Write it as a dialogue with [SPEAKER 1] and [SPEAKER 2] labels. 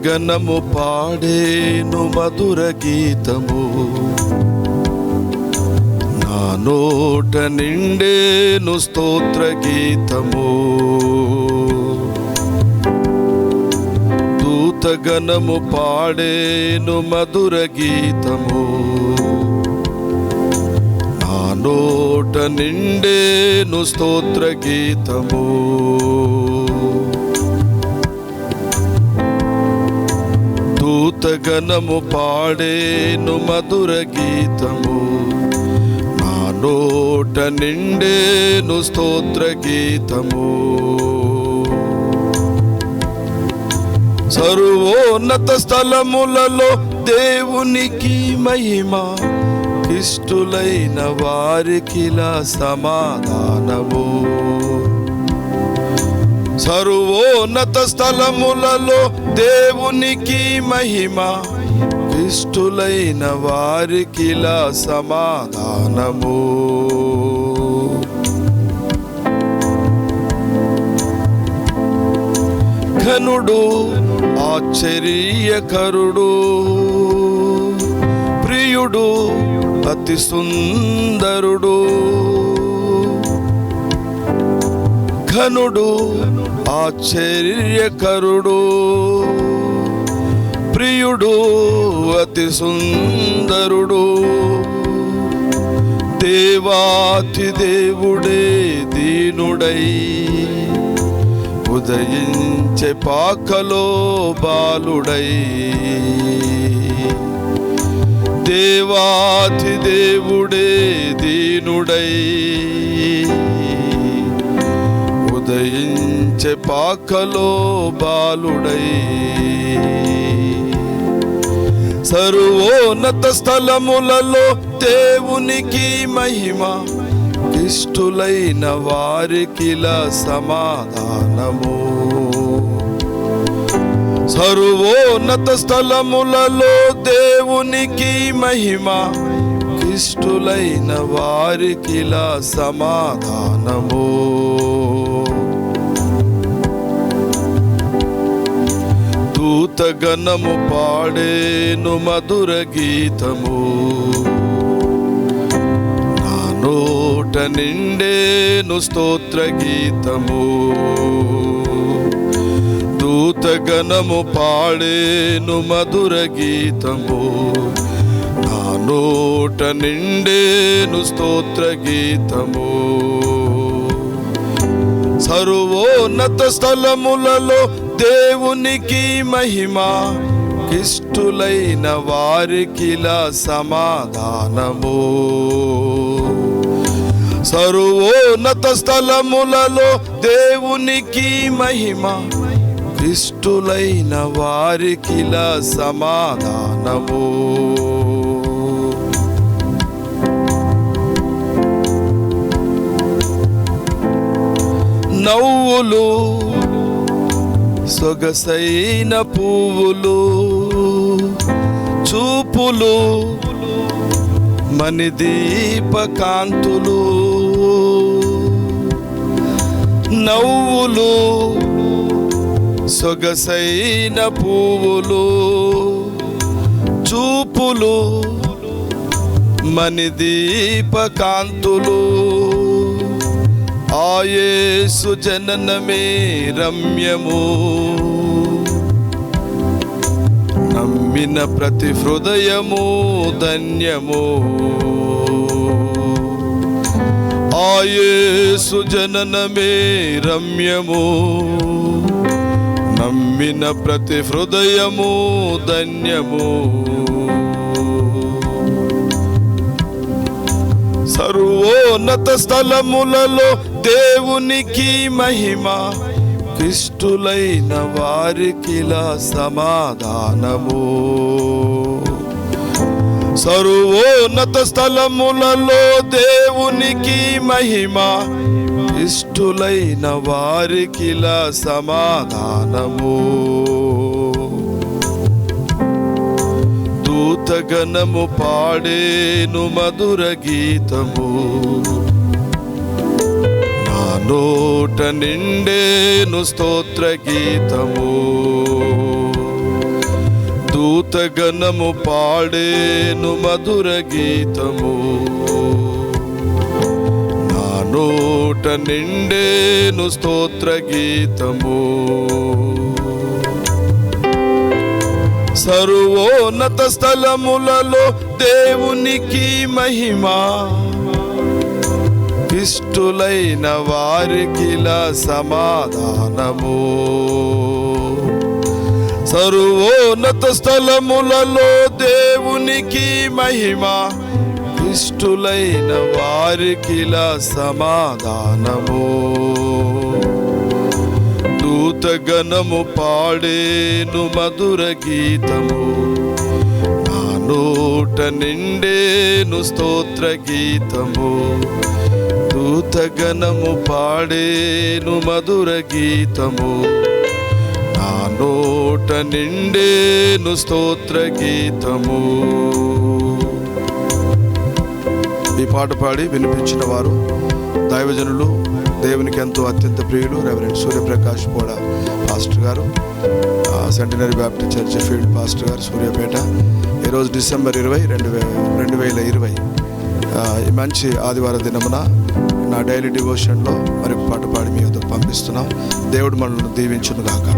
[SPEAKER 1] దూతగణము పాడేను మధుర గీతము, నా నోట నిండేను స్తోత్ర గీతము. దూతగణము పాడేను మధుర గీతము, నా నోట నిండేను స్తోత్ర గీతము. దూతగణము పాడేను మధుర గీతము, నా నోట నిండేను స్తోత్ర గీతము. సర్వోన్నత స్థలములలో దేవునికి మహిమ, ఇష్టులైన వారికిలా సమాధానము. సర్వోన్నత స్థలములలో దేవునికి మహిమ, ఇష్టులైన వారికిలా సమాధానము. ఘనుడు ఆశ్చర్యకరుడు, ప్రియుడు అతి సుందరుడు. ఘనుడు ఆశ్చర్యకరుడు, ప్రియుడు అతి సుందరుడు. దేవాతి దేవుడే దీనుడై, ఉదయించే పాకలో బాలుడై. దేవాతి దేవుడే దీనుడై, ఉదయించే పాకలో బాలుడై. సర్వోన్నత స్థలములలో దేవునికి మహిమ, ఇష్టులైన వారికిలా సమాధానము. సర్వోన్నత స్థలములలో దేవునికి మహిమ, ఇష్టులైన వారికిలా సమాధానము. దూతగణము పాడేను మధుర గీతము, నా నోట నిండేను స్తోత్ర గీతము. దూతగణము పాడేను మధుర గీతము, నా నోట నిండేను స్తోత్ర గీతము. సర్వోన్నత స్థలములలో దేవునికి మహిమ, ఇష్టులైన వారికిలా సమాధానము. సర్వోన్నత స్థలములలో దేవునికి మహిమ, ఇష్టులైన వారికిలా సమాధానము. నవ్వులు సొగసైన పువ్వులు, చూపులు మణిదీపకాంతులు. నవ్వులు సొగసైన పువ్వులు, చూపులు మణిదీపకాంతులు. ఆ యేసు జననమే రమ్యము, నమ్మిన ప్రతి హృదయము ధన్యము. ఆ యేసు జననమే రమ్యము, నమ్మిన ప్రతి హృదయము ధన్యము. సర్వోన్నత స్థలములలో దేవునికి మహిమ, ఇష్టులైన వారికిలా సమాధానము. సర్వోన్నత స్థలములలో దేవునికి మహిమ, ఇష్టులైన వారికిలా సమాధానము. దూతగణము పాడేను మధుర గీతము, నా నోట నిండేను స్తోత్ర గీతము. దూతగణము పాడేను మధుర గీతము, నా నోట నిండేను స్తోత్ర గీతము. సర్వోన్నత స్థలములలో దేవునికి మహిమ, ఇష్టులైన వారికిలా సమాధానము. సర్వోన్నత స్థలములలో దేవునికి మహిమ, ఇష్టులైన వారికిలా సమాధానము. దూతగణము పాడేను మధుర గీతము, నా నోట నిండేను స్తోత్ర గీతము. దూతగణము పాడేను మధుర గీతము, నా నోట నిండేను స్తోత్ర గీతము. ఈ పాట పాడి వినిపించిన వారు దైవజనులు, దేవునికి ఎంతో అత్యంత ప్రియులు రెవరెండ్ సూర్యప్రకాష్ పోడ పాస్టర్ గారు, centenary Baptist church field pastor గారు, సూర్యాపేట. ఈరోజు డిసెంబర్ 20, 2020 ఈ మంచి ఆదివార దినమున నా డైలీ డివోషన్లో మరొక పాట పాడి మీ వద్దకు పంపిస్తున్నాం. దేవుడు మనల్ని దీవించును గాక.